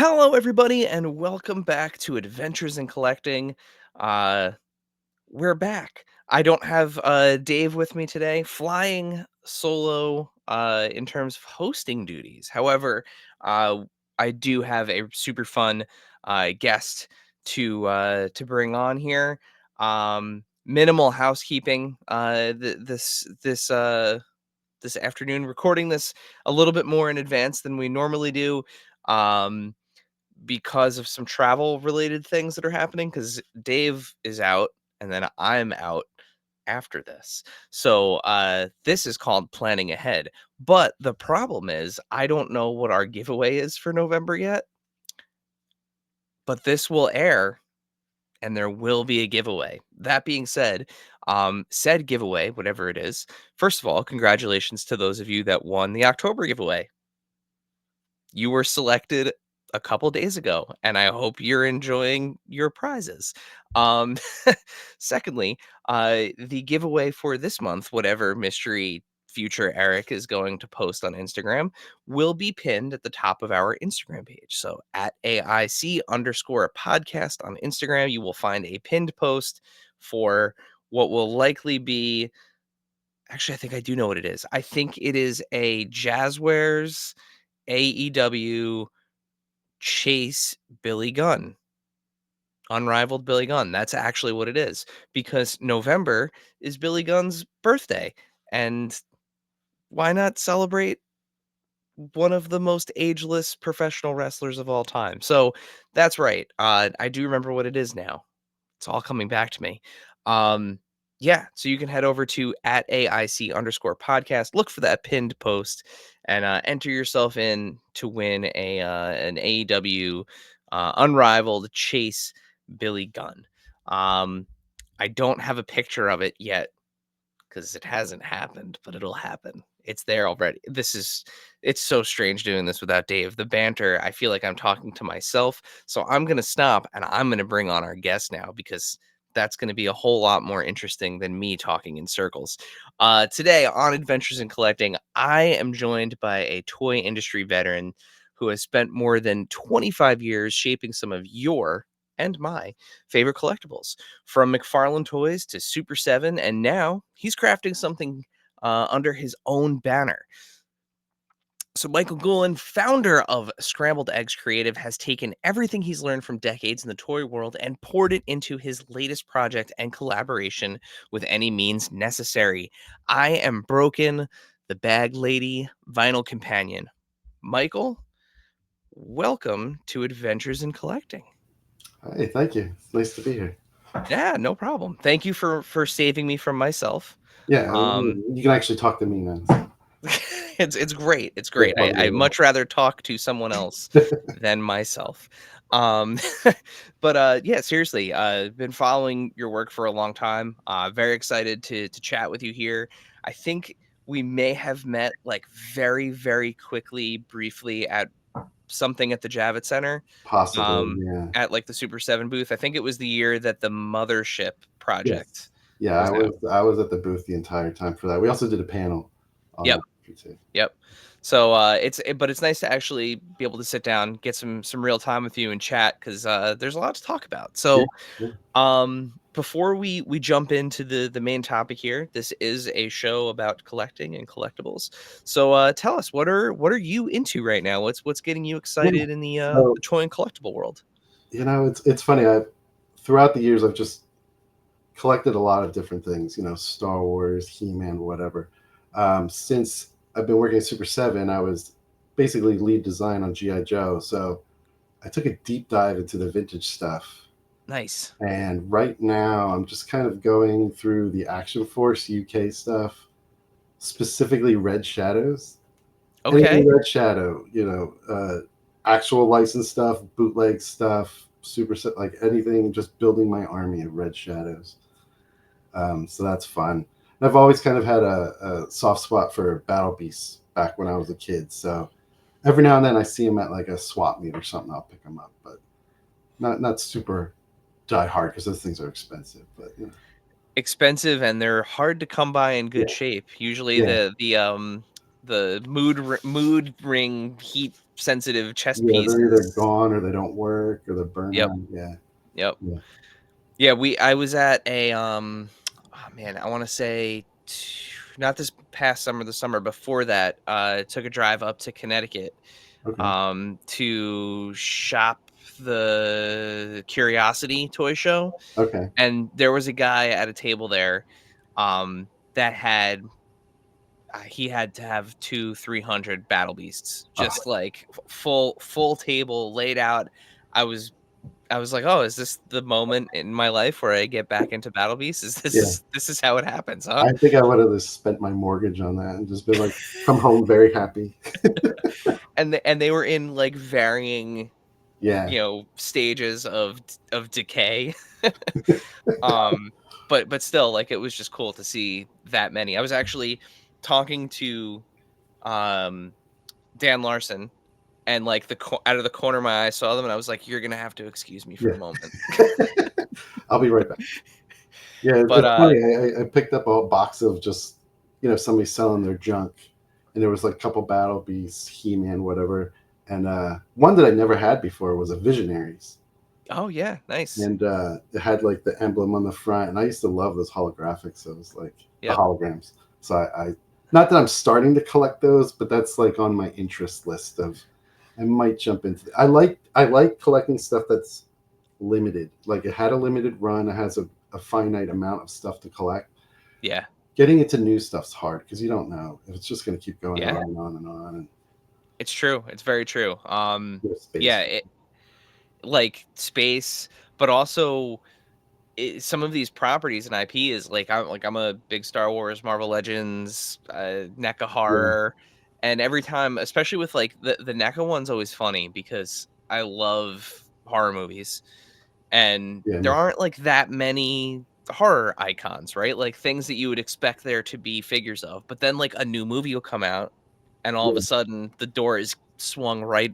Hello, everybody, and welcome back to Adventures in Collecting. Uh, we're back. I don't have Dave with me today, flying solo in terms of hosting duties. However, uh, I do have a super fun guest to bring on here. Minimal housekeeping. This afternoon, recording this a little bit more in advance than we normally do. Um, because of some travel related things that are happening because Dave is out and then I'm out after this. So this is called planning ahead. But the problem is I don't know what our giveaway is for November yet, but this will air and there will be a giveaway. That being said, said giveaway, whatever it is, first of all, congratulations to those of you that won the October giveaway. You were selected a couple days ago, and I hope you're enjoying your prizes. Um, secondly, the giveaway for this month, whatever mystery future Eric is going to post on Instagram, will be pinned at the top of our Instagram page. So at AIC_podcast on Instagram, you will find a pinned post for what will likely be. Actually, I think I do know what it is. I think it is a Jazzwares AEW Chase Billy Gunn, Unrivaled Billy Gunn. That's actually what it is because November is Billy Gunn's birthday. And why not celebrate one of the most ageless professional wrestlers of all time? So that's right. I do remember what it is now. It's all coming back to me. Um, yeah, so you can head over to at AIC_podcast, look for that pinned post, and enter yourself in to win an AEW Unrivaled Chase Billy Gunn. I don't have a picture of it yet because it hasn't happened, but it'll happen. It's there already. It's so strange doing this without Dave. The banter, I feel like I'm talking to myself. So I'm going to stop and I'm going to bring on our guest now because that's going to be a whole lot more interesting than me talking in circles. Today on Adventures in Collecting, I am joined by a toy industry veteran who has spent more than 25 years shaping some of your and my favorite collectibles, from McFarlane Toys to Super7, and now he's crafting something under his own banner. So Michael Gulen, founder of Scrambled Eggs Creative, has taken everything he's learned from decades in the toy world and poured it into his latest project and collaboration with Any Means Necessary. I Am Broken, the Bag Lady Vinyl Companion. Michael, welcome to Adventures in Collecting. Hey, thank you. It's nice to be here. Yeah, no problem. Thank you for saving me from myself. Yeah, Um, you can actually talk to me now. it's great. It's Good great. fun I to much rather talk to someone else than myself. Um, but yeah, seriously, been following your work for a long time. Very excited to chat with you here. I think we may have met like very quickly, briefly at something at the Javits Center, Possibly, um, yeah. at like the Super 7 booth. I think it was the year that the Mothership Yes. project Yeah, was I out. was at the booth the entire time for that. We also did a panel on Yep. that too. Yep. So but it's nice to actually be able to sit down, get some real time with you and chat because there's a lot to talk about. Yeah, So yeah. before we jump into the main topic here, this is a show about collecting and collectibles. So tell us what are you into right now? What's getting you Yeah. excited in So, the toy and collectible world? it's funny. I throughout the years I've just collected a lot of different things, Star Wars, He-Man, whatever. Since I've been working at Super 7, I was basically lead design on GI Joe, so I took a deep dive into the vintage stuff. Nice. And right now, I'm just kind of going through the Action Force UK stuff, specifically Red Shadows. Okay. Anything Red Shadow, actual licensed stuff, bootleg stuff, like anything, just building my army of Red Shadows. So that's fun. And I've always kind of had a soft spot for Battle Beasts back when I was a kid. So every now and then I see them at like a swap meet or something, I'll pick them up, but not super die hard because those things are expensive. But Expensive and they're hard to come by in yeah, good shape. Usually yeah, the mood ring heat sensitive chess Yeah, they're either pieces. gone or they don't work or they're burnt Yep. out. Yeah, Yep. yeah. Yeah, I was at a oh man, I want to say not this past summer, the summer before that. Took a drive up to Connecticut Okay, to shop the Curiosity toy show, okay. and there was a guy at a table there that had he had to have 200-300 battle beasts, Oh, just like full table laid out. I was like, "Oh, is this the moment in my life where I get back into Battle Beasts? Is yeah. this how it happens, huh?" I think I would have just spent my mortgage on that and just been like, come home very happy. And they were in, like, varying, Yeah, stages of decay. Um, but still, like, it was just cool to see that many. I was actually talking to, um, Dan Larson, and, like, out of the corner of my eye, I saw them, and I was like, "You're gonna have to excuse me for a yeah. moment." I'll be right back. Yeah, But, it's funny. I picked up a box of just somebody selling their junk, and there was like a couple Battle Beasts, He Man, whatever, and one that I never had before was a Visionaries, oh, yeah, nice. and it had like the emblem on the front, and I used to love those holographics. So it was like the Yep. holograms. So I not that I'm starting to collect those, but that's like on my interest list of I might jump into. I like collecting stuff that's limited. Like it had a limited run. It has a finite amount of stuff to collect. Yeah. Getting into new stuff's hard because you don't know if it's just going to keep going Yeah. on and on and on and It's true. It's very true. there's space. Yeah, like space, but also some of these properties and IP is I'm a big Star Wars, Marvel Legends, NECA Yeah, horror, and every time, especially with like the NECA one's always funny because I love horror movies, and yeah, there me too. aren't like that many horror icons, right? Like things that you would expect there to be figures of, but then like a new movie will come out, and all of a Yeah, sudden the door is swung right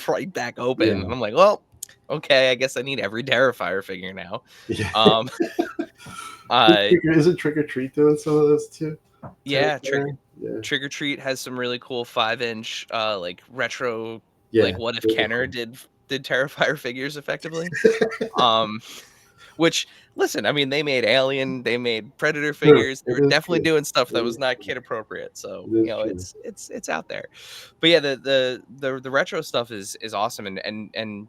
right back open, and yeah, I'm like, well, okay, I guess I need every Terrifier figure now. yeah. Um, uh, Is it Trick or Treat doing some of those too? yeah, Terrifier? Yeah, Trick or Treat has some really cool 5-inch, like retro, yeah. like what if Those are Kenner cool. did Terrifier figures effectively. Um, which, listen, I mean, they made Alien, they made Predator True. figures. They It were is definitely true. doing stuff It that is was not true. kid appropriate. So, It is true. it's out there. But yeah, the retro stuff is awesome, and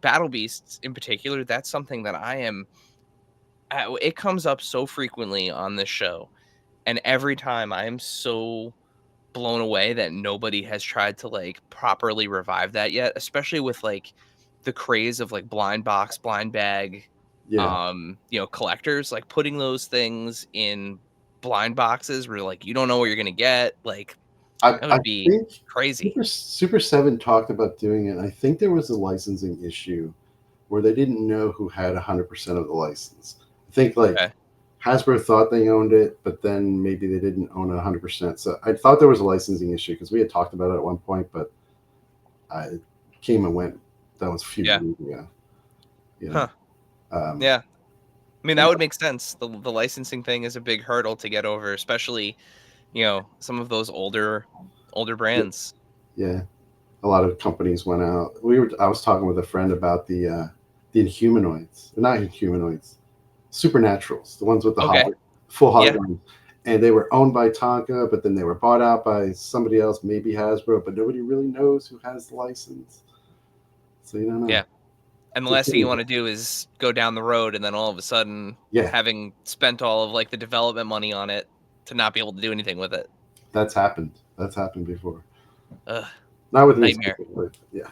Battle Beasts in particular, that's something that it comes up so frequently on this show, and every time I am so blown away that nobody has tried to like properly revive that yet, especially with like the craze of like blind box, blind bag, Yeah. collectors, like putting those things in blind boxes where like you don't know what you're gonna get. Like that I would be think crazy. Super 7 talked about doing it. I think there was a licensing issue where they didn't know who had 100% of the license. I think like Okay. Hasbro thought they owned it, but then maybe they didn't own it 100%. So I thought there was a licensing issue because we had talked about it at one point, but I came and went. That was a few Yeah. years ago. You know, Huh. um, Yeah. I mean, that would make sense. The licensing thing is a big hurdle to get over, especially, some of those older yeah, brands. yeah, a lot of companies went out. I was talking with a friend about the Inhumanoids, not Inhumanoids, Supernaturals, the ones with the Okay. full Yeah. hologram. And they were owned by Tonka, but then they were bought out by somebody else, maybe Hasbro, but nobody really knows who has the license. So you don't know. Yeah. And the It's last thing you a wanna do is go down the road and then all of a sudden, yeah, having spent all of, like, the development money on it, to not be able to do anything with it. that's happened. That's happened before. Ugh, Not with me nightmare. specifically. Yeah.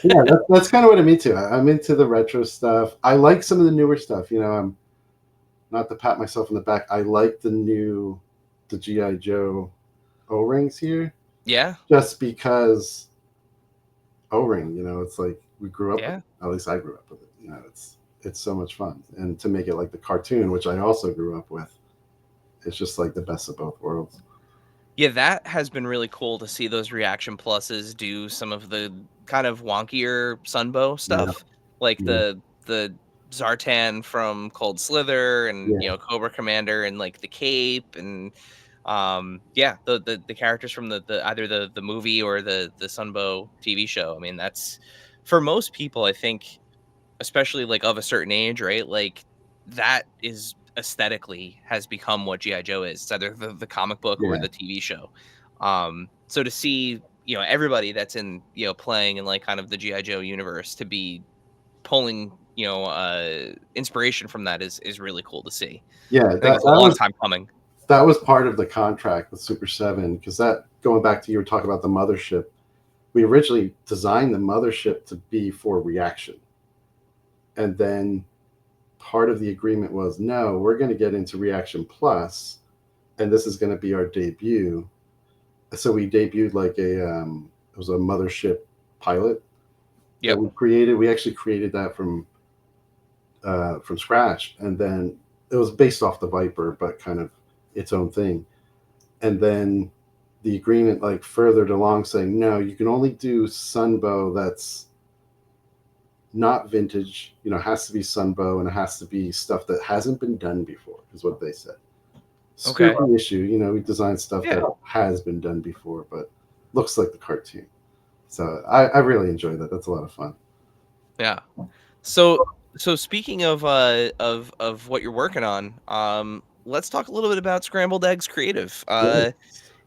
Yeah, that's kind of what I'm into. I'm into the retro stuff. I like some of the newer stuff. I'm not to pat myself on the back. I like the GI Joe O rings here, Yeah, just because O ring. It's like we grew up with yeah. it. At least I grew up with it. It's so much fun, and to make it like the cartoon, which I also grew up with, it's just like the best of both worlds. Yeah, that has been really cool to see those Reaction Pluses do some of the kind of wonkier Sunbow Yeah, stuff, like yeah, the Zartan from Cold Slither and, yeah, Cobra Commander and, like, the cape and, Yeah, the characters from the either the movie or the Sunbow TV show. I mean, that's for most people, I think, especially like of a certain age, right? Like that is aesthetically has become what GI Joe is. It's either the comic book or Yeah, the TV show. So to see, everybody that's in, playing in like kind of the GI Joe universe to be pulling, inspiration from that is really cool to see. yeah. I think That it's a that long was time coming. that was part of the contract with Super 7, because that, going back to, you were talking about the mothership. We originally designed the mothership to be for reaction, and then part of the agreement was, no, we're going to get into Reaction Plus, and this is going to be our debut. So we debuted like it was a mothership pilot that Yep. we created. We actually created that from scratch, and then it was based off the Viper, but kind of its own thing. And then the agreement like furthered along, saying, no, you can only do Sunbow that's not vintage. Has to be Sunbow, and it has to be stuff that hasn't been done before, is what they said. Okay. Spooky issue. We design stuff Yeah. that has been done before, but looks like the cartoon. So I really enjoy that. That's a lot of fun. Yeah. So so speaking of what you're working on, let's talk a little bit about Scrambled Eggs Creative. Yeah.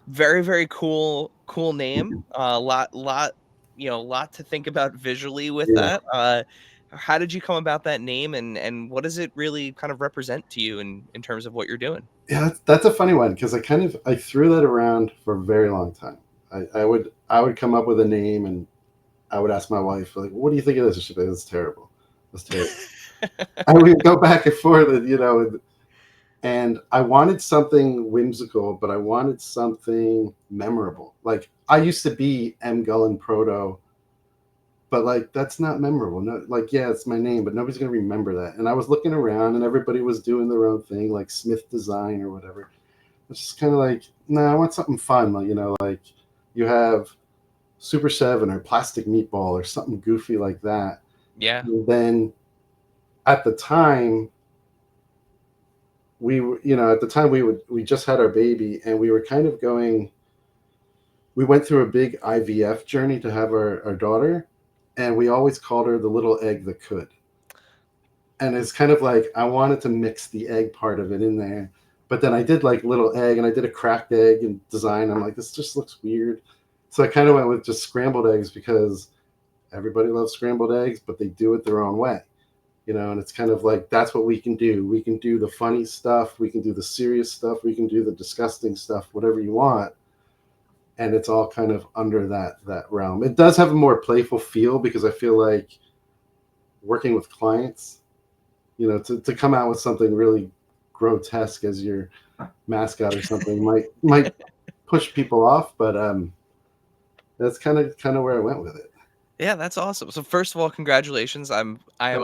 Very, very cool name. Lot, lot to think about visually with Yeah. that. How did you come about that name, and what does it really kind of represent to you in terms of what you're doing? Yeah, that's a funny one, because I threw that around for a very long time. I would come up with a name, and I would ask my wife, like, what do you think of this? And she'd be like, that's terrible. That's terrible. And we'd go back and forth, and I wanted something whimsical, but I wanted something memorable. Like, I used to be M. Gulen Proto, but like that's not memorable. No, like, yeah, it's my name, but nobody's gonna remember that. And I was looking around, and everybody was doing their own thing, like Smith Design or whatever. It's just kind of like, no, I want something fun. Like you have Super 7 or Plastic Meatball or something goofy like that. Yeah. And then at the time, we just had our baby, and we were kind of going. We went through a big IVF journey to have our daughter, and we always called her the little egg that could. And it's kind of like I wanted to mix the egg part of it in there, but then I did like little egg, and I did a cracked egg and design. I'm like, this just looks weird, so I kind of went with just scrambled eggs, because everybody loves scrambled eggs, but they do it their own way. And it's kind of like, that's what we can do. We can do the funny stuff, we can do the serious stuff, we can do the disgusting stuff, whatever you want, and it's all kind of under that realm. It does have a more playful feel, because I feel like working with clients, to come out with something really grotesque as your mascot or something might push people off, but that's kind of where I went with it. Yeah, that's awesome. So first of all, congratulations. I am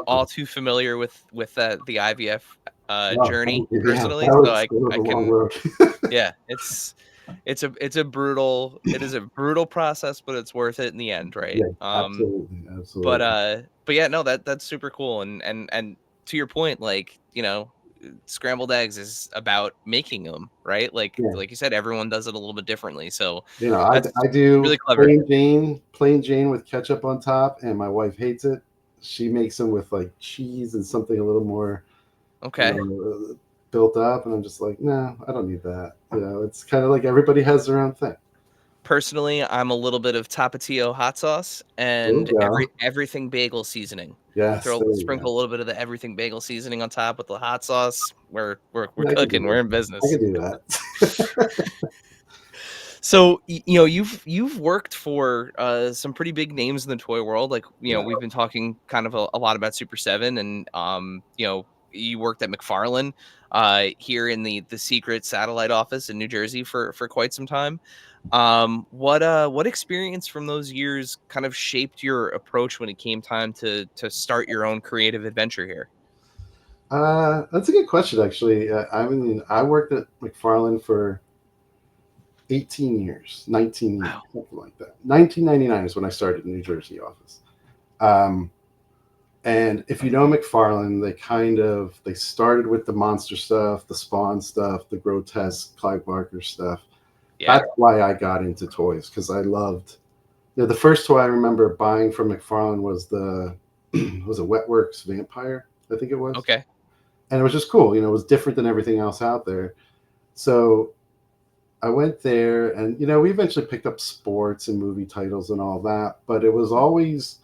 all too familiar with the IVF Wow, journey thank you. Yeah, personally, so that was I a long can. road. Yeah, it is a brutal process, but it's worth it in the end, right? Yeah, absolutely, But absolutely. yeah, no, that's super cool. And to your point, like, scrambled eggs is about making them, right? Yeah, Like you said, everyone does it a little bit differently. So I that's I do really clever. plain Jane with ketchup on top, and my wife hates it. She makes them with like cheese and something a little more, you Okay. know, built up, and I'm just like, no, I don't need that. It's kind of like everybody has their own thing. Personally, I'm a little bit of Tapatio hot sauce There we and go. everything bagel seasoning. Yes, there we go. Sprinkle a little bit of the everything bagel seasoning on top with the hot sauce. We're Yeah, I can do cooking. We're that. in I business. can do that. So you've worked for some pretty big names in the toy world. Like, Yeah. we've been talking kind of a lot about Super 7, and you worked at McFarlane here in the secret satellite office in New Jersey for quite some time. What experience from those years kind of shaped your approach when it came time to start your own creative adventure here? That's a good question, actually. I mean, I worked at McFarlane for 18 years, 19 years, Wow. something like that. 1999 is when I started in the New Jersey office. Um, And if you know McFarlane, they started with the monster stuff, the Spawn stuff, the grotesque Clive Barker stuff. Yeah. That's why I got into toys, because I loved. The first toy I remember buying from McFarlane was the was a Wetworks Vampire, I think it was, Okay. and it was just cool. It was different than everything else out there. So I went there, and we eventually picked up sports and movie titles and all that. But it was always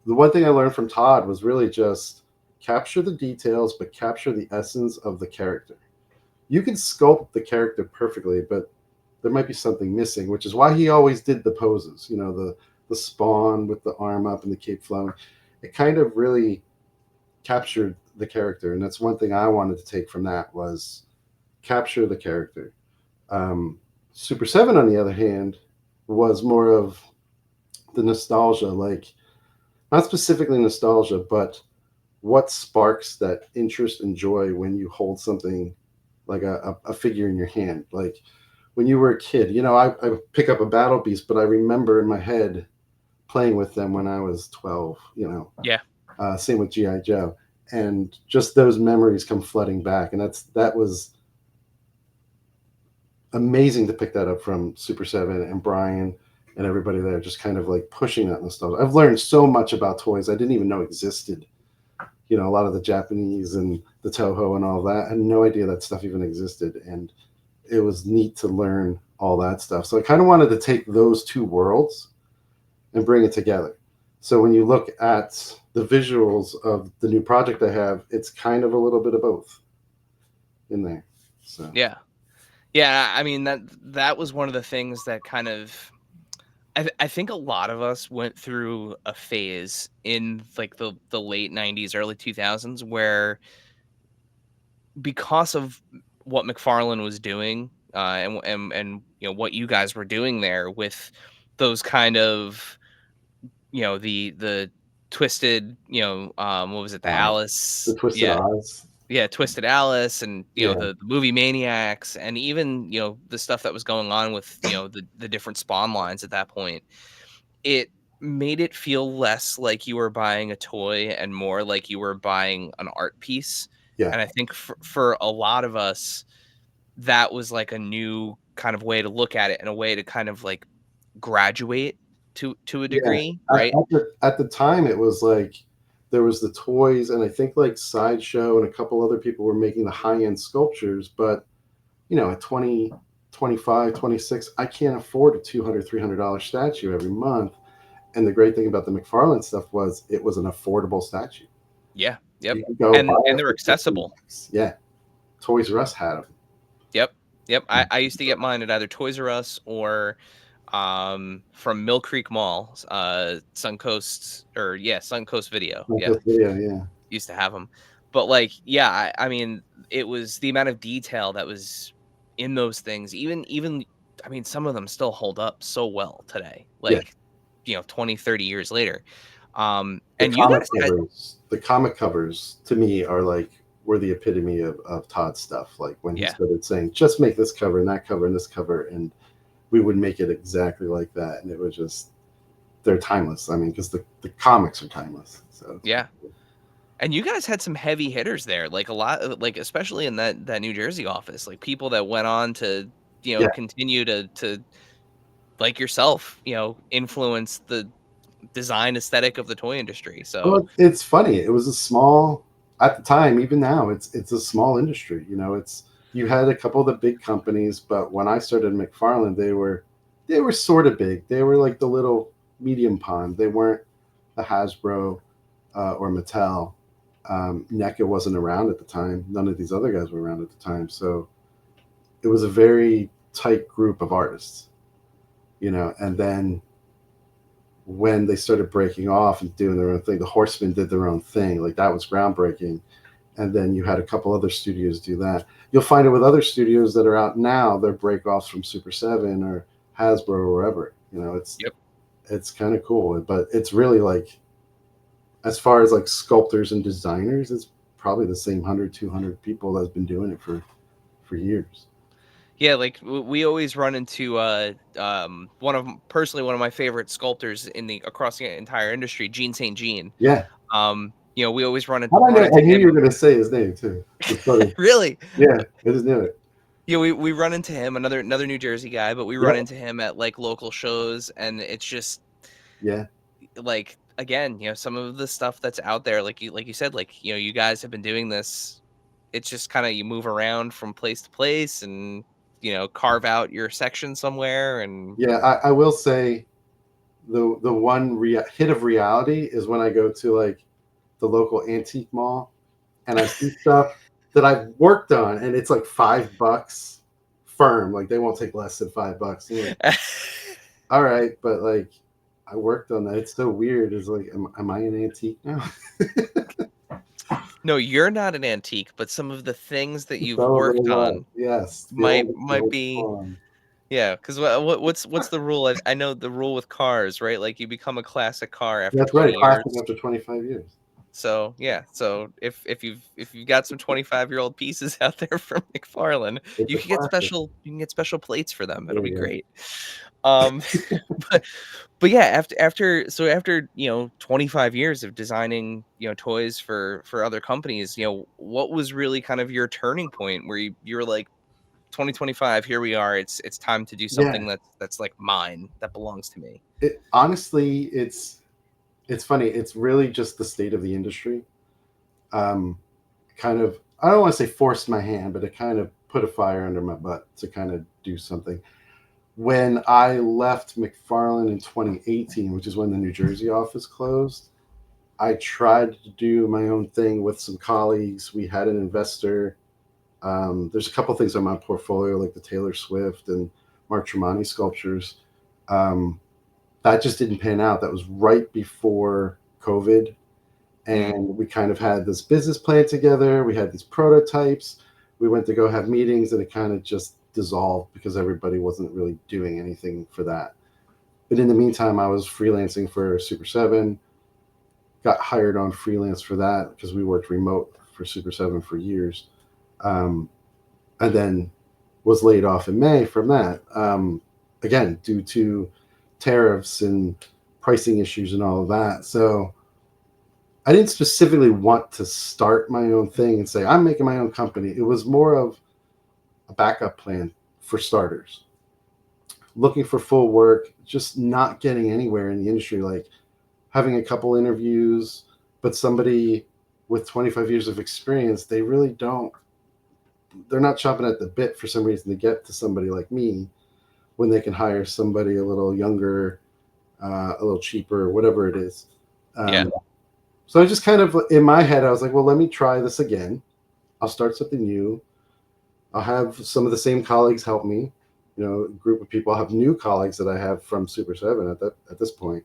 the one thing I learned from Todd was really just capture the details, but capture the essence of the character. You can sculpt the character perfectly, but there might be something missing, which is why he always did the poses. The Spawn with the arm up and the cape flowing. It kind of really captured the character, and that's one thing I wanted to take from that was capture the character. Super 7, on the other hand, was more of the nostalgia, like not specifically nostalgia, but what sparks that interest and joy when you hold something like a figure in your hand. Like when you were a kid, I pick up a battle beast, but I remember in my head playing with them when I was 12, Yeah. same with GI Joe, and just those memories come flooding back. And that was amazing to pick that up from Super 7 and Brian and everybody there, just kind of like pushing that nostalgia. I've learned so much about toys I didn't even know existed. A lot of the Japanese and the Toho and all that. I had no idea that stuff even existed. And it was neat to learn all that stuff. So I kind of wanted to take those two worlds and bring it together. So when you look at the visuals of the new project I have, it's kind of a little bit of both in there. So Yeah. Yeah, I mean that was one of the things that kind of I think a lot of us went through a phase in like the late 90s, early 2000s where because of what McFarlane was doing and what you guys were doing there with those kind of the twisted what was it, the uh, the Alice, Twisted yeah. Eyes, Yeah, Twisted Alice and, yeah, the movie Maniacs and even, the stuff that was going on with, the different Spawn lines at that point. It made it feel less like you were buying a toy and more like you were buying an art piece. yeah, And I think for a lot of us, that was like a new kind of way to look at it and a way to kind of like graduate to a yeah. degree, right? At the time, it was like there was the toys, and I think like Sideshow and a couple other people were making the high end sculptures, but at 20, 25, 26, I can't afford a $200, $300 statue every month. And the great thing about the McFarlane stuff was it was an affordable statue. Yeah. Yep. You can go buy And it they're for 50 accessible. bucks. Yeah. Toys R Us had them. Yep. Yep. I used to get mine at either Toys R Us or from Mill Creek Mall, Suncoast, or yeah, Suncoast Video. Not Yeah. this video, yeah. Used to have them. But like, yeah, I mean, it was the amount of detail that was in those things. Even I mean, some of them still hold up so well today. Yeah. Like, 20, 30 years later. And you guys had The comic covers to me were the epitome of Todd's stuff. Like when he yeah. started saying, just make this cover and that cover and this cover, and we would make it exactly like that. And it was just, they're timeless. I mean, because the comics are timeless. So it's Yeah. And you guys had some heavy hitters there, like a lot of like especially in that New Jersey office, like people that went on to, yeah. continue to like yourself, influence the design aesthetic of the toy industry. So, Well, it's funny. It was a small at the time. Even now, it's a small industry. It's you had a couple of the big companies, but when I started McFarlane, they were sort of big. They were like the little medium pond. They weren't a Hasbro or Mattel. NECA wasn't around at the time. None of these other guys were around at the time. So it was a very tight group of artists. And then when they started breaking off and doing their own thing, the Horsemen did their own thing. Like that was groundbreaking. And then you had a couple other studios do that. You'll find it with other studios that are out now. They're breakoffs from Super 7 or Hasbro or wherever. yep. It's kind of cool, but it's really like as far as like sculptors and designers, it's probably the same 100, 200 people that's been doing it for years. Yeah, like we always run into one of my favorite sculptors in the across the entire industry, Gene St. Jean. Yeah, We always How did I run know? I into knew you were him. going to say his name too. It's funny. Really? Yeah, I just knew it. Yeah, we run into him, another New Jersey guy, but we run Yep. into him at like local shows, and it's just Yeah. like, again, some of the stuff that's out there, like you said, like, you guys have been doing this. It's just kind of you move around from place to place and carve out your section somewhere and Yeah. I will say the one hit of reality is when I go to like the local antique mall and I see stuff that I've worked on and it's like $5 firm. Like they won't take less than $5. I'm like, all right, but like I worked on that. It's so weird. It's like, am I an antique now? No, you're not an antique, but some of the things that you've Some of them worked was. on Yes. might be. One. Yeah, because what's the rule? I know the rule with cars, right? Like you become a classic car after That's 20 right. years. Classic after 25 years. So yeah, so if you've got some 25-year-old pieces out there from McFarlane, It's a classic. you can get special plates for them. It'll There be you great. Um, but but yeah, after 25 years of designing toys for other companies, what was really kind of your turning point where you were like 2025, here we are. It's time to do go. Yeah. something that's like mine, that belongs to me. Honestly, it's funny. It's really just the state of the industry. Um, Kind of, I don't want to say forced my hand, but it kind of put a fire under my butt to kind of do something. When I left McFarlane in 2018, which is when the New Jersey office closed, I tried to do my own thing with some colleagues. We had an investor. There's a couple things on my portfolio, like the Taylor Swift and Mark Tremonti sculptures. Um, that just didn't pan out. That was right before COVID. Mm, And we kind of had this business plan together. We had these prototypes. We went to go have meetings, and it kind of just dissolved because everybody wasn't really doing anything for that. But in the meantime, I was freelancing for Super7, got hired on freelance for that because we worked remote for Super7 for years. Um, and then was laid off in May from that. Again, due to tariffs and pricing issues and all of that. So I didn't specifically want to start my own thing and say, I'm making my own company. It was more of a backup plan for starters. Looking for full work, just not getting anywhere in the industry, like having a couple interviews, but somebody with 25 years of experience, they really don't, they're not chopping at the bit for some reason to get to somebody like me when they can hire somebody a little younger, a little cheaper, whatever it is. yeah. Um, so I just kind of, in my head, I was like, well, let me try this again. I'll start something new. I'll have some of the same colleagues help me. A group of people. I'll have new colleagues that I have from Super7 at this point,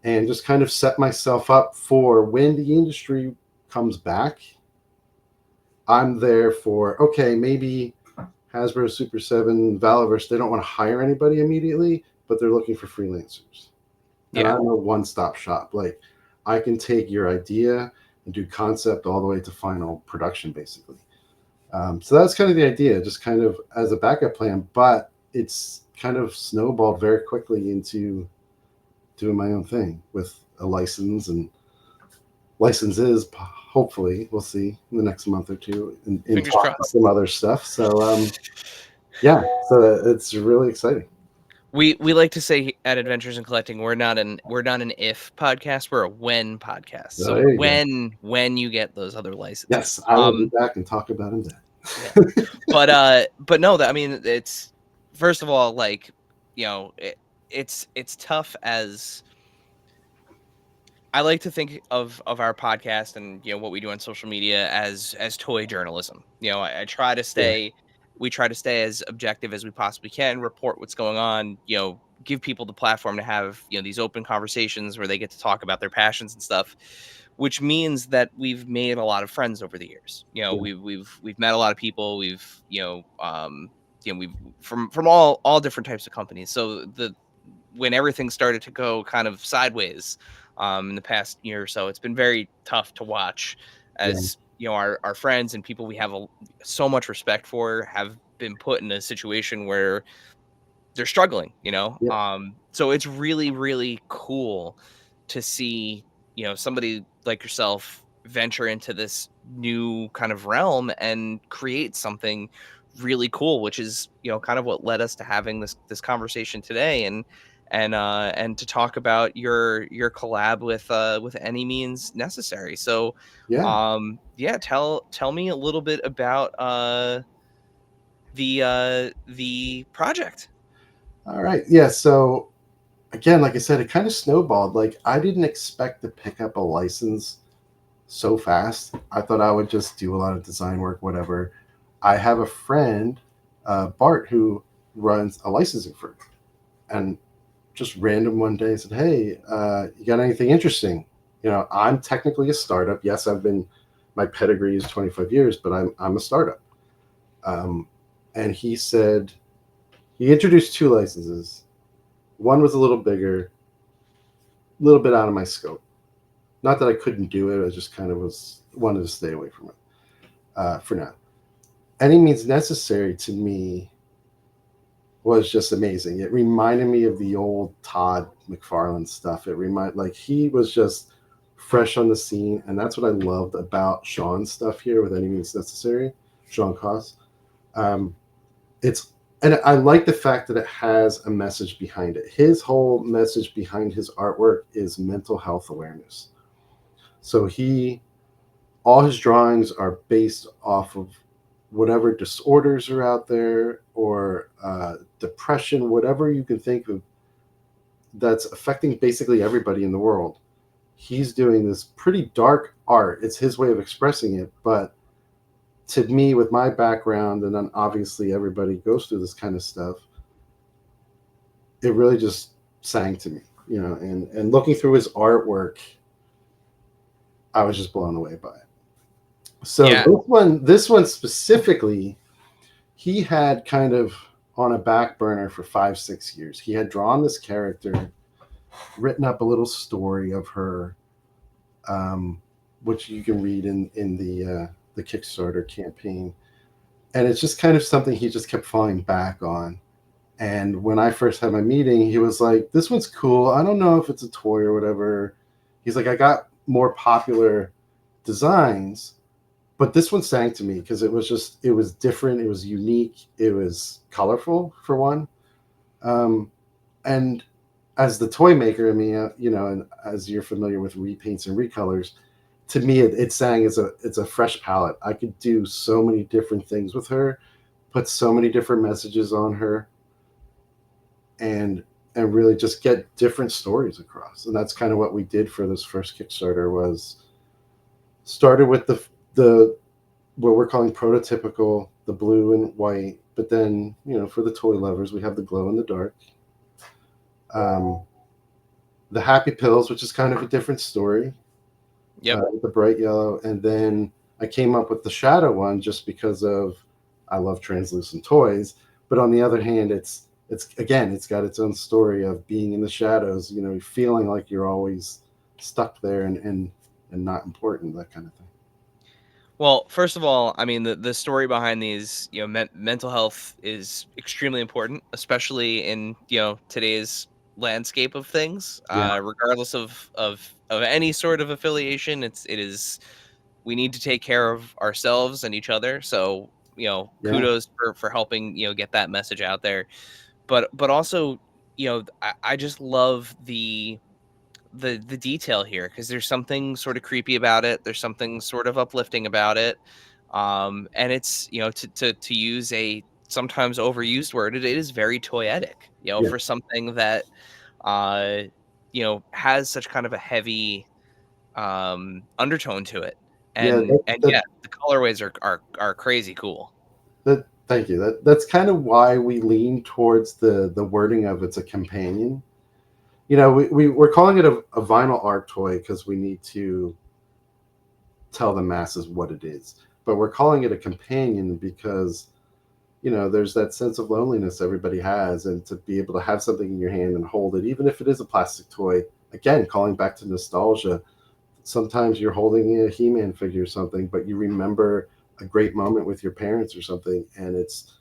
and just kind of set myself up for when the industry comes back. I'm there for, okay, maybe Hasbro, Super7, Valaverse, they don't want to hire anybody immediately, but they're looking for freelancers. And Yeah. I'm a one-stop shop. Like I can take your idea and do concept all the way to final production, basically. So that's kind of the idea, just kind of as a backup plan. But it's kind of snowballed very quickly into doing my own thing with a license and licenses. Hopefully, we'll see in the next month or two, in Fingers talk to crossed. some other stuff. So yeah, so it's really exciting. We like to say at Adventures in Collecting, we're not an if podcast, we're a when podcast. So So there you go. when you get those other Yes, licenses. I will be back and talk about them Yeah. then. But no, that I mean, it's first of all, like, it's tough as I like to think of our podcast and what we do on social media as toy journalism. I try to Yeah, stay we try to stay as objective as we possibly can, report what's going on, give people the platform to have, these open conversations where they get to talk about their passions and stuff, which means that we've made a lot of friends over the years. yeah, We've met a lot of people. We've from all different types of companies. So the when everything started to go kind of sideways in the past year or so, it's been very tough to watch yeah, as our friends and people we have so much respect for have been put in a situation where they're struggling. yeah, So it's really really cool to see somebody like yourself venture into this new kind of realm and create something really cool, which is, kind of what led us to having this conversation today, and to talk about your collab with Any Means Necessary. So, Yeah. yeah, tell me a little bit about the project. All right. Yeah. So again, like I said, it kind of snowballed. Like I didn't expect to pick up a license so fast. I thought I would just do a lot of design work, whatever. I have a friend, Bart, who runs a licensing firm, and just random one day said, "Hey, you got anything interesting?" I'm technically a startup. Yes, my pedigree is 25 years, but I'm a startup. Um, and he introduced two licenses. One was a little bigger, a little bit out of my scope. Not that I couldn't do it, I just kind of wanted to stay away from it for now. Any Means Necessary to me was just amazing. It reminded me of the old Todd McFarlane stuff. Like he was just fresh on the scene, and that's what I loved about Shawn's stuff here with Any Means Necessary, Shawn Coss. Um, it's and I like the fact that it has a message behind it. His whole message behind his artwork is mental health awareness. So all his drawings are based off of whatever disorders are out there, or depression, whatever you can think of that's affecting basically everybody in the world. He's doing this pretty dark art. It's his way of expressing it, but to me, with my background, and then obviously everybody goes through this kind of stuff, it really just sang to me, and looking through his artwork, I was just blown away by it. So Yeah. this one specifically, he had kind of on a back burner for 5-6 years. He had drawn this character, written up a little story of her, um, which you can read in the Kickstarter campaign, and it's just kind of something he just kept falling back on. And when I first had my meeting, he was like, "This one's cool. I don't know if it's a toy or whatever." He's like, "I got more popular designs, but this one sang to me because it was different, it was unique, it was colorful for one." And as the toy maker, I mean, and as you're familiar with repaints and recolors, to me, it sang as it's a fresh palette. I could do so many different things with her, put so many different messages on her, and really just get different stories across. And that's kind of what we did for this first Kickstarter. Was started with the what we're calling prototypical, the blue and white, but then for the toy lovers, we have the glow in the dark, um, the happy pills, which is kind of a different story, Yep. the bright yellow, and then I came up with the shadow one just because of I love translucent toys. But on the other hand, it's got its own story of being in the shadows, feeling like you're always stuck there, and not important, that kind of thing. Well, first of all, I mean, the story behind these, mental health is extremely important, especially in, today's landscape of things. Yeah, Regardless of any sort of affiliation, it is we need to take care of ourselves and each other. So, yeah, kudos for helping, get that message out there. But also, I just love the detail here, because there's something sort of creepy about it. There's something sort of uplifting about it. And it's, to use a sometimes overused word, it is very toyetic, yeah, for something that uh has such kind of a heavy undertone to it. yeah. And yeah, the colorways are crazy cool. Thank you. That's kind of why we lean towards the wording of it's a companion. We're calling it a vinyl art toy because we need to tell the masses what it is. But we're calling it a companion because there's that sense of loneliness everybody has, and to be able to have something in your hand and hold it, even if it is a plastic toy. Again, calling back to nostalgia. Sometimes you're holding a He-Man figure or something, but you remember a great moment with your parents or something, and it's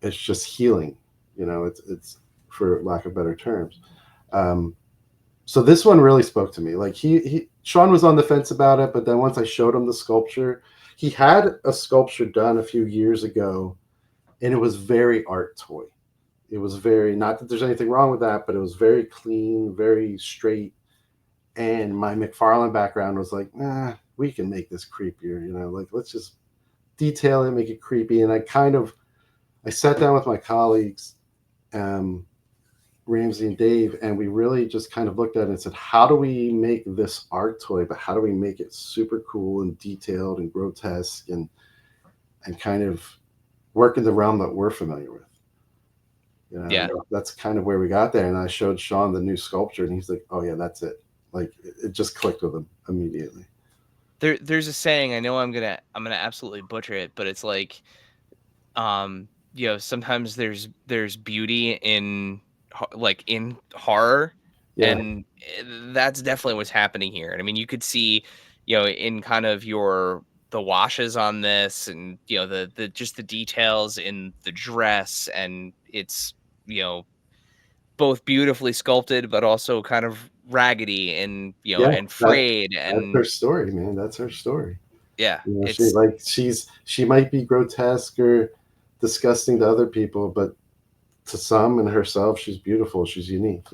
just healing. It's for lack of better terms. Um, so this one really spoke to me. Like Shawn was on the fence about it, but then once I showed him the sculpture, he had a sculpture done a few years ago, and it was very art toy. It was very, not that there's anything wrong with that, but it was very clean, very straight. And my McFarlane background was like, nah, we can make this creepier, like let's just detail it, make it creepy. And I sat down with my colleagues, um, Ramsey and Dave, and we really just kind of looked at it and said, how do we make this art toy, but how do we make it super cool and detailed and grotesque and kind of work in the realm that we're familiar with? Yeah. That's kind of where we got there. And I showed Shawn the new sculpture, and he's like, "Oh yeah, that's it." Like it just clicked with him immediately. There's a saying, I know I'm gonna absolutely butcher it, but it's like, sometimes there's beauty in like in horror, Yeah, and that's definitely what's happening here. And I mean, you could see, in kind of the washes on this, and the just the details in the dress, and it's you know both beautifully sculpted, but also kind of raggedy and yeah. and That frayed, that's her and story, man. That's her story. yeah, She it's like she might be grotesque or disgusting to other people, but to some and herself, she's beautiful. She's unique.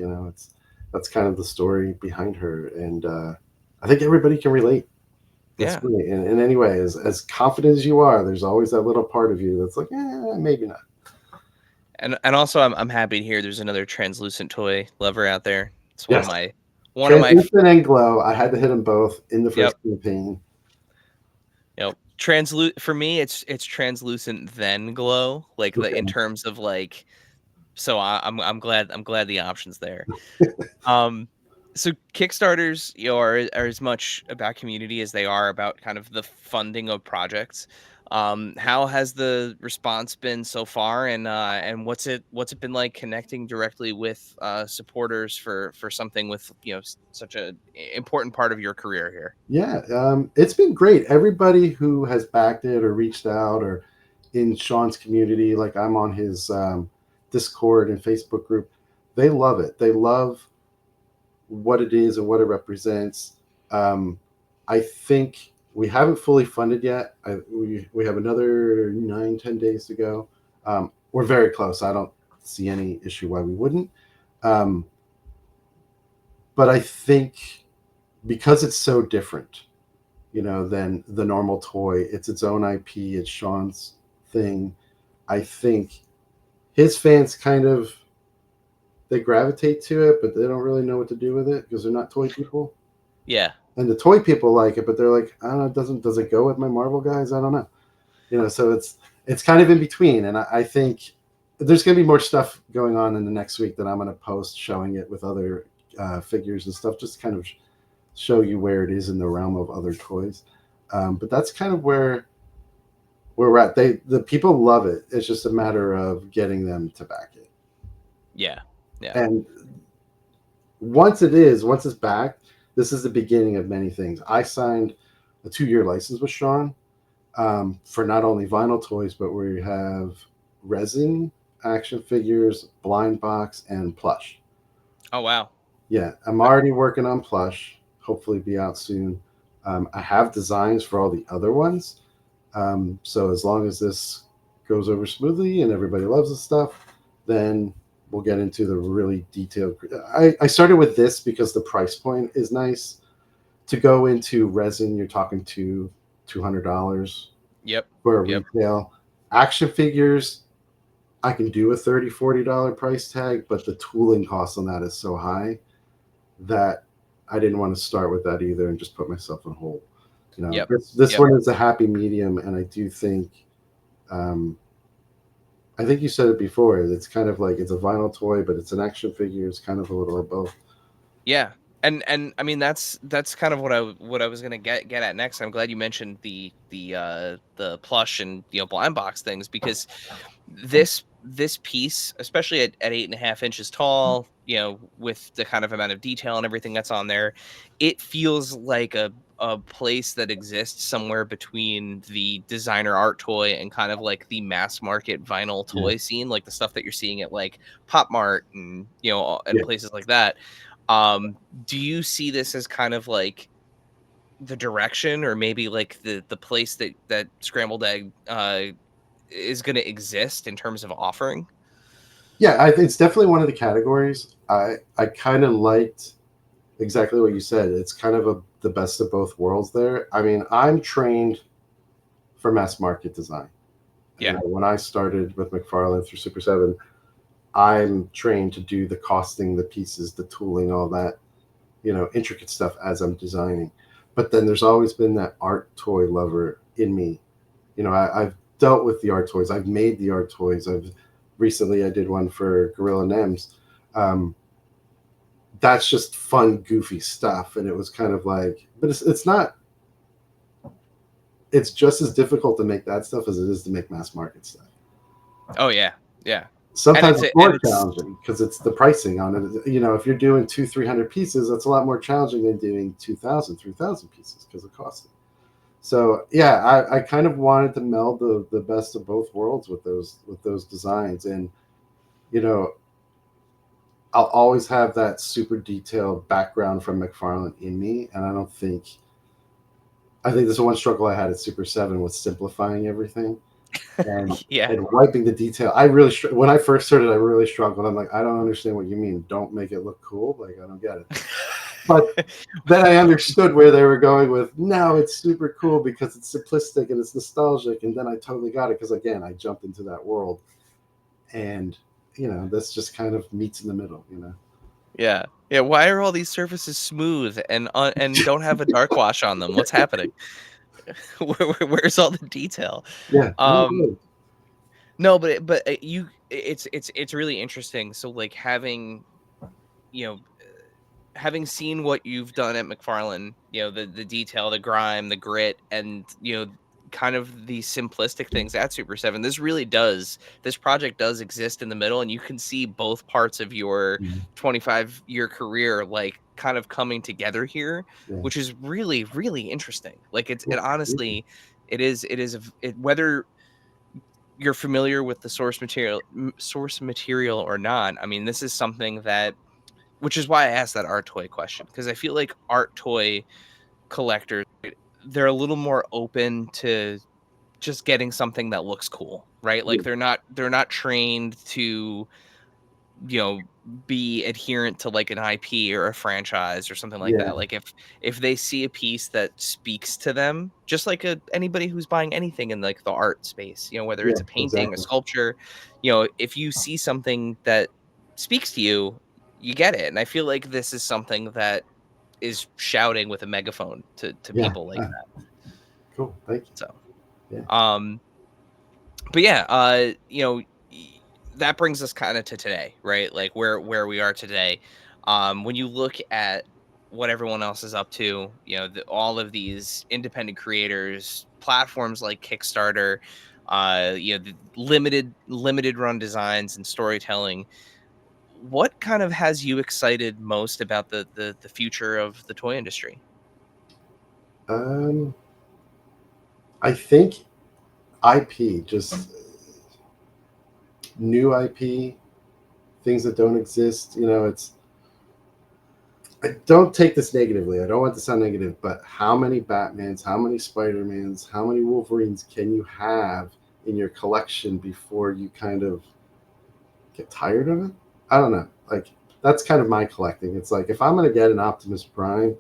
That's kind of the story behind her, and I think everybody can relate. That's yeah. really in any way. As confident as you are, there's always that little part of you that's like, maybe not. And also, I'm happy to hear there's another translucent toy lover out there. It's Yes, one of my translucent and glow. I had to hit them both in the yep. first campaign. Translucent for me, it's translucent then glow, like in Okay. terms of like. So I'm glad the options there. Um, so Kickstarters, are as much about community as they are about kind of the funding of projects. How has the response been so far, and what's it been like connecting directly with supporters for something with such a important part of your career here? Yeah, it's been great. Everybody who has backed it or reached out or in Shawn's community, like I'm on his Discord and Facebook group, they love it. They love what it is and what it represents. Um, I think we haven't fully funded yet. We have another 9, 10 days to go. We're very close. I don't see any issue why we wouldn't. Um, but I think because it's so different, than the normal toy, it's its own IP. It's Shawn's thing. I think his fans kind of they gravitate to it, but they don't really know what to do with it because they're not toy people. Yeah, And the toy people like it, but they're like, I don't know, does it go with my Marvel guys? I don't know. So it's kind of in between. And I think there's going to be more stuff going on in the next week that I'm going to post showing it with other figures and stuff, just kind of show you where it is in the realm of other toys. But that's kind of where we're at. The people love it. It's just a matter of getting them to back it. yeah, yeah. And once it's back, this is the beginning of many things. I signed a 2-year license with Shawn for not only vinyl toys, but we have resin, action figures, blind box, and plush. Oh wow. Yeah, I'm already working on plush. Hopefully, be out soon. I have designs for all the other ones. So as long as this goes over smoothly and everybody loves the stuff, then we'll get into the really detailed. I started with this because the price point is nice. To go into resin, you're talking to $200 Yep, for a yep. retail. Action figures, I can do a $30-40 price tag, but the tooling cost on that is so high that I didn't want to start with that either and just put myself on hold. Yep, This yep. one is a happy medium, and I do think, um, I think you said it before. It's kind of like it's a vinyl toy, but it's an action figure. It's kind of a little of both. Yeah. And I mean that's kind of what I was gonna get at next. I'm glad you mentioned the plush and blind box things, because this piece, especially at 8.5 inches tall, with the kind of amount of detail and everything that's on there, it feels like a place that exists somewhere between the designer art toy and kind of like the mass market vinyl Yeah, toy scene, like the stuff that you're seeing at like Pop Mart and and yeah. places like that. Um, do you see this as kind of like the direction, or maybe like the place that Scrambled Egg is going to exist in terms of offering? Yeah, it's definitely one of the categories. I kind of liked exactly what you said. It's kind of the best of both worlds there. I mean, I'm trained for mass market design. You Yeah. know, when I started with McFarlane through Super 7, I'm trained to do the costing, the pieces, the tooling, all that, intricate stuff as I'm designing. But then there's always been that art toy lover in me. I've dealt with the art toys. I've made the art toys. I did one for Gorilla Nems. That's just fun, goofy stuff. And it was kind of like, but it's not, it's just as difficult to make that stuff as it is to make mass market stuff. Oh yeah. Yeah. And Sometimes it's it's and more it's challenging because it's the pricing on it. If you're doing 300 pieces, that's a lot more challenging than doing 2,000, 3,000 pieces because of costing. So yeah, I kind of wanted to meld the best of both worlds with those designs. And you know I'll always have that super detailed background from McFarlane in me, and I think this is one struggle I had at Super 7 was simplifying everything and yeah. wiping the detail. When I first started, I really struggled. I'm like, I don't understand what you mean. Don't make it look cool. Like, I don't get it. But then I understood where they were going with. No, it's super cool because it's simplistic and it's nostalgic. And then I totally got it because again, I jumped into that world, and this just kind of meets in the middle. Yeah. Yeah, why are all these surfaces smooth and don't have a dark wash on them? What's happening? Where's all the detail? Yeah. No, Um, really. no, it's really interesting. So like you know, having seen what you've done at McFarlane, the detail, the grime, the grit, and kind of the simplistic things at Super 7, this project does exist in the middle, and you can see both parts of your Yeah. 25-year career like kind of coming together here, Yeah. which is really, really interesting. Like it Cool. Thank you. honestly, whether you're familiar with the source material or not. I mean, this is something that, which is why I asked that art toy question, because I feel like art toy collectors, they're a little more open to just getting something that looks cool, right? Yeah. Like they're not trained to, you know, be adherent to like an IP or a franchise or something like Yeah. that. Like if they see a piece that speaks to them, just like anybody who's buying anything in like the art space, whether Yeah. it's a painting, a Exactly. sculpture, if you see something that speaks to you, you get it. And I feel like this is something that is shouting with a megaphone to Yeah. people like that. Cool. Thank So, you. Yeah. um, but yeah, that brings us kind of to today, right? Like where we are today. When you look at what everyone else is up to, all of these independent creators, platforms like Kickstarter, the limited run designs and storytelling. What kind of has you excited most about the future of the toy industry? Um, I think IP, just new IP, things that don't exist. I don't take this negatively. I don't want to sound negative, but how many Batmans, how many Spider-Mans, how many Wolverines can you have in your collection before you kind of get tired of it? I don't know. Like, that's kind of my collecting. It's like if I'm going to get an Optimus Prime,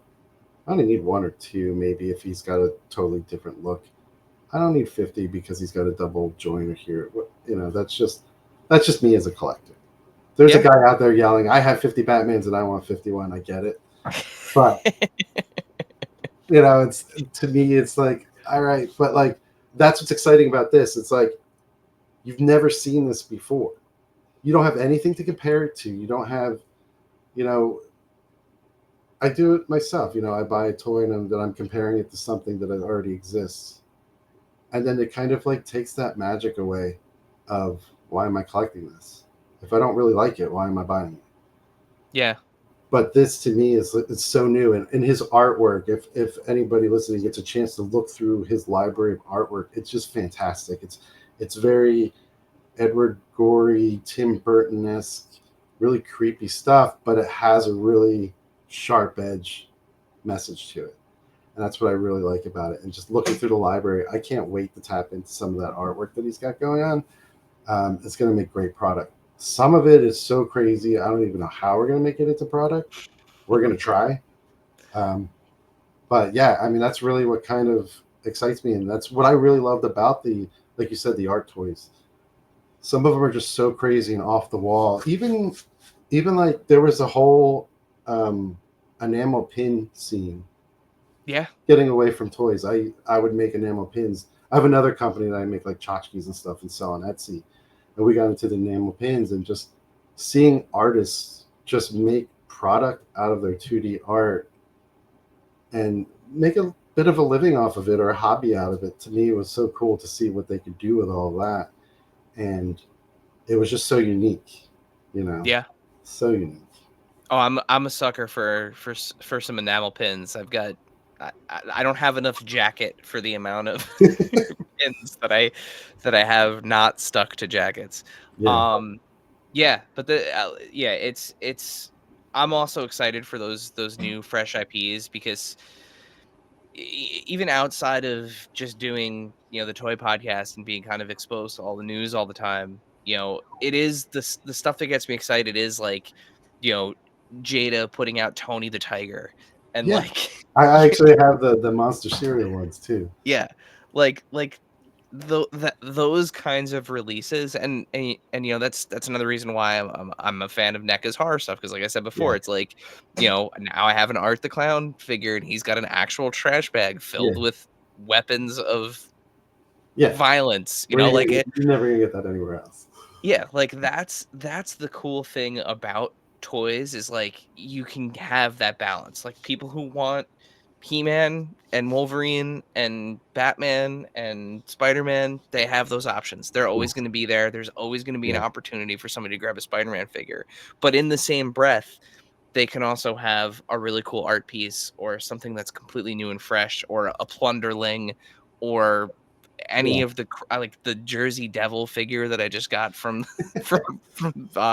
I only need one or two, maybe if he's got a totally different look. I don't need 50 because he's got a double joiner here. That's just me as a collector. There's a Yeah. guy out there yelling, "I have 50 Batmans and I want 51." I get it, but it's to me, it's like, all right, but like that's what's exciting about this. It's like you've never seen this before. You don't have anything to compare it to. You don't have, you know. I do it myself. I buy a toy and then I'm comparing it to something that already exists, and then it kind of like takes that magic away of why am I collecting this? If I don't really like it, why am I buying it? Yeah. But this to me it's so new, and his artwork, if anybody listening gets a chance to look through his library of artwork, it's just fantastic. It's very Edward Gorey, Tim Burton-esque, really creepy stuff, but it has a really sharp edge message to it. And that's what I really like about it. And just looking through the library, I can't wait to tap into some of that artwork that he's got going on. It's going to make great product. Some of it is so crazy, I don't even know how we're going to make it into product. We're going to try. Um, but yeah, I mean, that's really what kind of excites me. And that's what I really loved about like you said, the art toys. Some of them are just so crazy and off the wall. Even like there was a whole enamel pin scene. Yeah. Getting away from toys, I would make enamel pins. I have another company that I make like tchotchkes and stuff and sell on Etsy, and we got into the enamel pins and just seeing artists just make product out of their 2D art and make a bit of a living off of it or a hobby out of it. To me, it was so cool to see what they could do with all that, and it was just so unique, you know, Yeah. so unique. Oh, I'm a sucker for some enamel pins. I don't have enough jacket for the amount of pins that I have not stuck to jackets. Yeah, Um, yeah, but yeah, it's I'm also excited for those new fresh IPs because even outside of just doing, the toy podcast and being kind of exposed to all the news all the time, it is the stuff that gets me excited is like, you know, Jada putting out Tony the Tiger and yeah. like I actually have the monster cereal ones too. yeah, like those kinds of releases and that's another reason why I'm a fan of NECA's horror stuff because like I said before, Yeah, it's like now I have an Art the Clown figure and he's got an actual trash bag yeah, filled with weapons of yeah. violence, Where like it. you're never gonna get that anywhere else. Yeah, like that's the cool thing about toys is like you can have that balance. Like people who want He-Man and Wolverine and Batman and Spider-Man, they have those options. They're Yeah, always going to be there. There's always going to be an yeah, opportunity for somebody to grab a Spider-Man figure. But in the same breath, they can also have a really cool art piece or something that's completely new and fresh or a plunderling or any yeah. of like the Jersey Devil figure that I just got from from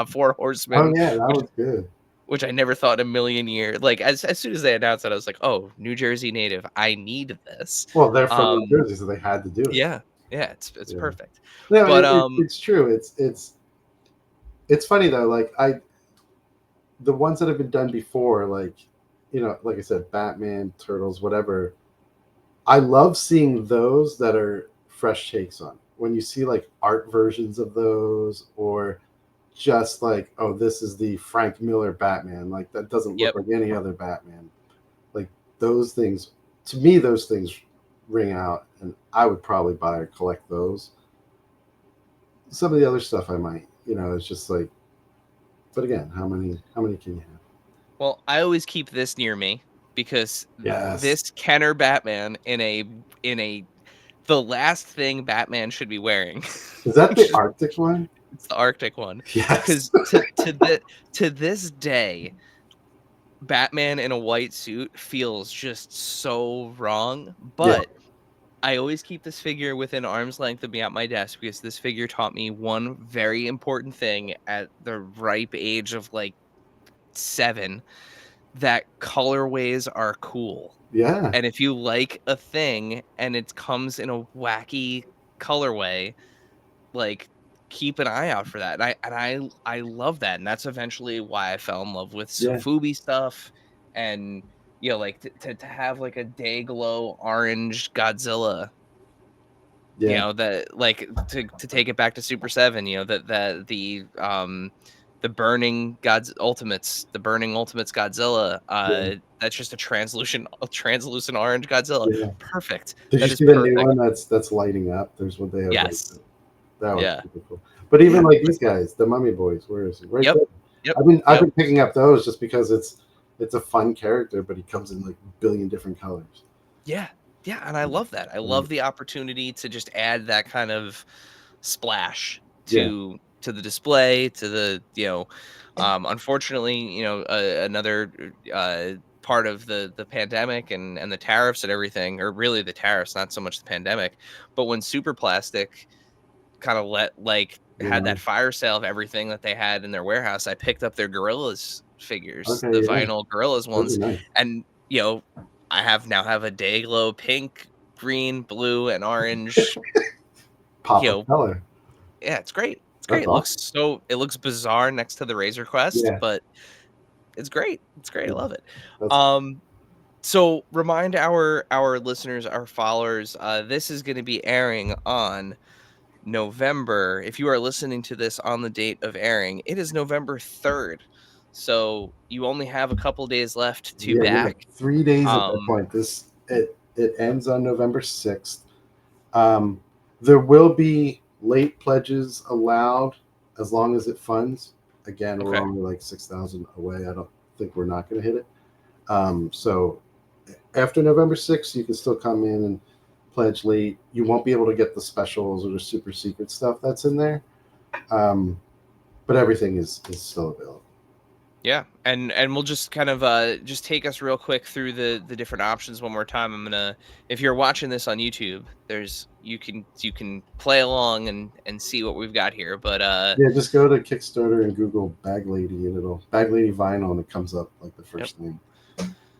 Four Oh Horsemen, yeah, that which was good. which I never thought in a million years. Like as soon as they announced that, I was like, "Oh, New Jersey native, I need this." Well, they're from New Um, Jersey, so they had to do it. yeah, yeah, it's Yeah. perfect. No, But it's true. It's funny though. Like the ones that have been done before, like like I said, Batman, Turtles, whatever. I love seeing those that are fresh takes on. When you see like art versions of those, or just like, oh, this is the Frank Miller Batman. Like that doesn't look yep, like any other Batman. Like those things, to me, those things ring out, and I would probably buy or collect those. Some of the other stuff I might, it's just like, but again, how many can you have? well, I always keep this near me because Yes. this Kenner Batman in a the last thing Batman should be wearing, Is that which the is Arctic one? it's the Arctic one, Yes. because to this day, Batman in a white suit feels just so wrong, Yeah. but I always keep this figure within arm's length of me at my desk because this figure taught me one very important thing at the ripe age of like 7, that colorways are cool. Yeah. And if you like a thing and it comes in a wacky colorway, like, keep an eye out for that, and I love that, and that's eventually why I fell in love with Yeah. Sofubi stuff, and, like, to have, like, a day glow orange Godzilla, Yeah. that like, to take it back to Super 7, that the Burning Ultimates Godzilla, Yeah. that's just a translucent orange Godzilla. Yeah. Perfect. Did you That is see the new perfect. one that's lighting up? There's one they have like Yes. that was Yeah. super cool. But even Yeah. like these guys, the Mummy Boys, where is he? Right Yep. there. Yep. I've Yep. been picking up those just because it's a fun character, but he comes in like a billion different colors. Yeah. Yeah, and I love that. I Um, love the opportunity to just add that kind of splash yeah, to the display, to unfortunately, another part of the pandemic and the tariffs and everything, or really the tariffs, not so much the pandemic, but when Super Plastic kind of had yeah. that fire sale of everything that they had in their warehouse, I picked up their Gorillas figures, Okay, the yeah. vinyl Gorillas Those are ones, nice. and I now have a Dayglow pink, green, blue, and orange. Pop You of know, color. yeah, it's great. It's great. That's awesome. It looks bizarre next to the Razor Quest, Yeah, but it's great. It's great. I yeah, love it. that's Um, so remind our listeners, our followers, this is going to be airing on November. If you are listening to this on the date of airing, it is November 3rd. So you only have a couple days left to yeah. We have back. 3 days at that Um, point. It ends on November 6th. Um, there will be late pledges allowed as long as it funds. Again, we're okay. only like 6,000 away. I don't think we're not going to hit it. So after November 6th, you can still come in and pledge late. You won't be able to get the specials or the super secret stuff that's in there, but everything is still available. Yeah, and we'll just kind of just take us real quick through the different options one more time. I'm gonna if you're watching this on YouTube, there's you can play along and see what we've got here. But Yeah, just go to Kickstarter and Google Bag Lady, and it'll Bag Lady Vinyl, and it comes up like the yep, first thing.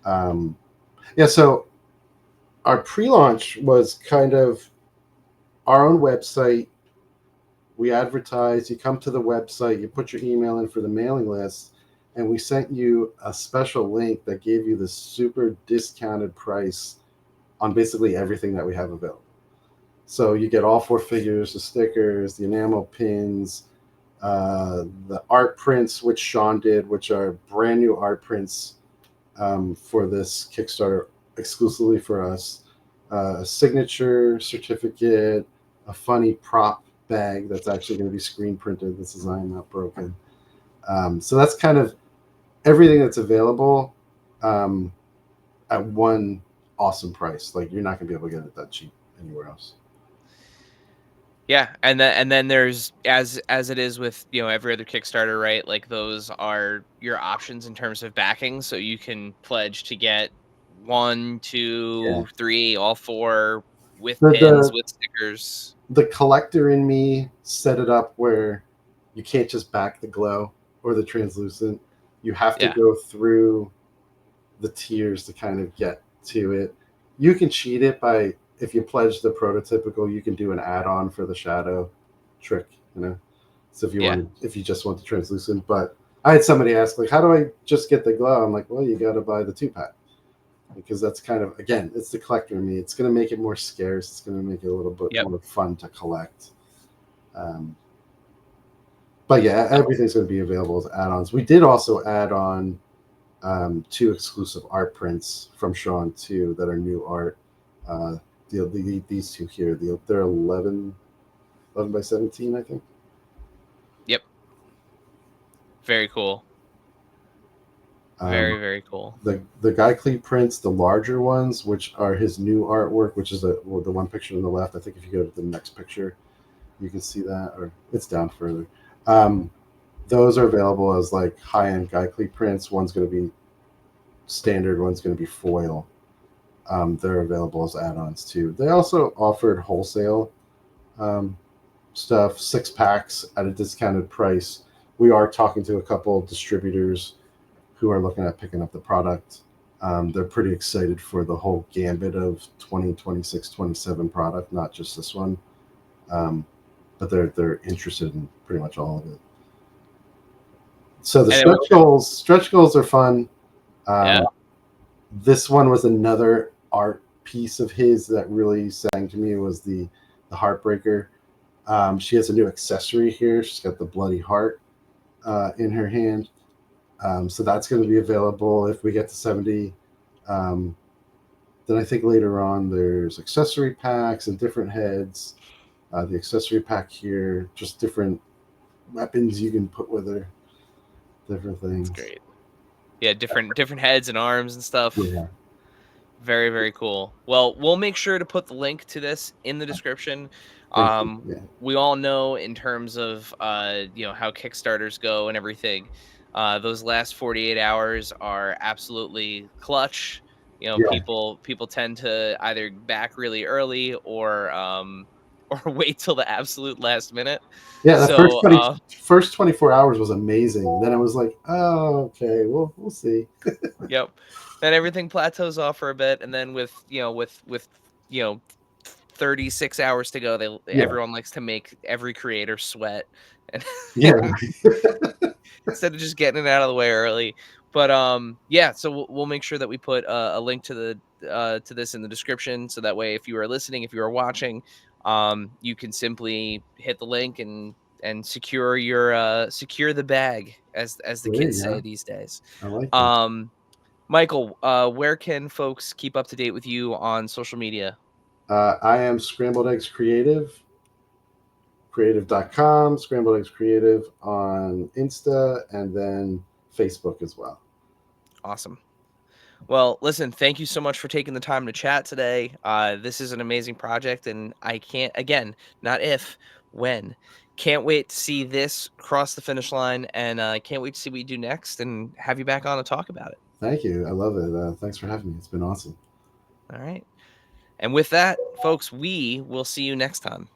Um, yeah, so our pre-launch was kind of our own website. We advertise, you come to the website, you put your email in for the mailing list, and we sent you a special link that gave you the super discounted price on basically everything that we have available. So you get all 4 figures, the stickers, the enamel pins, the art prints, which Shawn did, which are brand new art prints for this Kickstarter exclusively for us. A signature certificate, a funny prop bag that's actually going to be screen printed. This design not broken. So that's kind of everything that's available um, at one awesome price. Like you're not going to be able to get it that cheap anywhere else. yeah, and then there's as it is with every other Kickstarter, right? Like those are your options in terms of backing, so you can pledge to get one, Yeah. two, three, all four with The pins the with stickers. the collector in me set it up where you can't just back the glow or the translucent. You have to Yeah, go through the tiers to kind of get to it. You can cheat it by if you pledge the prototypical, you can do an add-on for the shadow trick, you know. So yeah, if you just want the translucent, but I had somebody ask like, how do I just get the glow? I'm like, well, you got to buy the 2-pack because that's kind of again, it's the collector in me. It's going to make it more scarce. It's going to make it a little bit yep. more fun to collect. Um, but yeah, Uh, everything's going to be available as add-ons. We did also add on 2 exclusive art prints from Shawn too that are new art. Uh, these two here, they're 11 by 17, I think. Yep. Very cool. Um, Very cool. the Guy Clee prints, the larger ones, which are his new artwork, which is the one picture on the left. I think if you go to the next picture, you can see that, or it's down further. Um, those are available as like high-end Guy Clee prints. One's going to be standard, one's going to be foil. They're available as add-ons too. They also offered wholesale um, stuff, 6-packs at a discounted price. We are talking to a couple of distributors who are looking at picking up the product. They're pretty excited for the whole gambit of 2026, 27 product, not just this one. But they're interested in pretty much all of it. So the And then stretch goals are fun. yeah, This one was another art piece of his that really sang to me was the Heartbreaker. She has a new accessory here. She's got the bloody heart in her hand. So that's going to be available if we get to 70. Um, then I think later on there's accessory packs and different heads. The accessory pack here, just different weapons you can put with her, different it's things. great. Yeah, different heads and arms and stuff. Yeah, Very cool. Well, we'll make sure to put the link to this in the description. thank you. Yeah, We all know in terms of how Kickstarters go and everything. Those last 48 hours are absolutely clutch. yeah, People tend to either back really early or or wait till the absolute last minute. yeah. The So, first 24 hours was amazing. Then it was like, oh, okay, we'll see. yep. then everything plateaus off for a bit, and then with 36 hours to go, Yeah, everyone likes to make every creator sweat, and yeah, instead of just getting it out of the way early. But yeah, so we'll make sure that we put a link to the to this in the description, so that way if you are listening, if you are watching, you can simply hit the link and secure your secure the bag, as the there kids you say go. these days. I like that. Um, Michael, where can folks keep up to date with you on social media? I am Scrambled Eggs Creative, creative.com, Scrambled Eggs Creative on Insta, and then Facebook as well. Awesome. Well, listen, thank you so much for taking the time to chat today. This is an amazing project, and I can't, again, not if, when. Can't wait to see this cross the finish line, and can't wait to see what you do next and have you back on to talk about it. Thank you. I love it. Thanks for having me. It's been awesome. All right. And with that, folks, we will see you next time.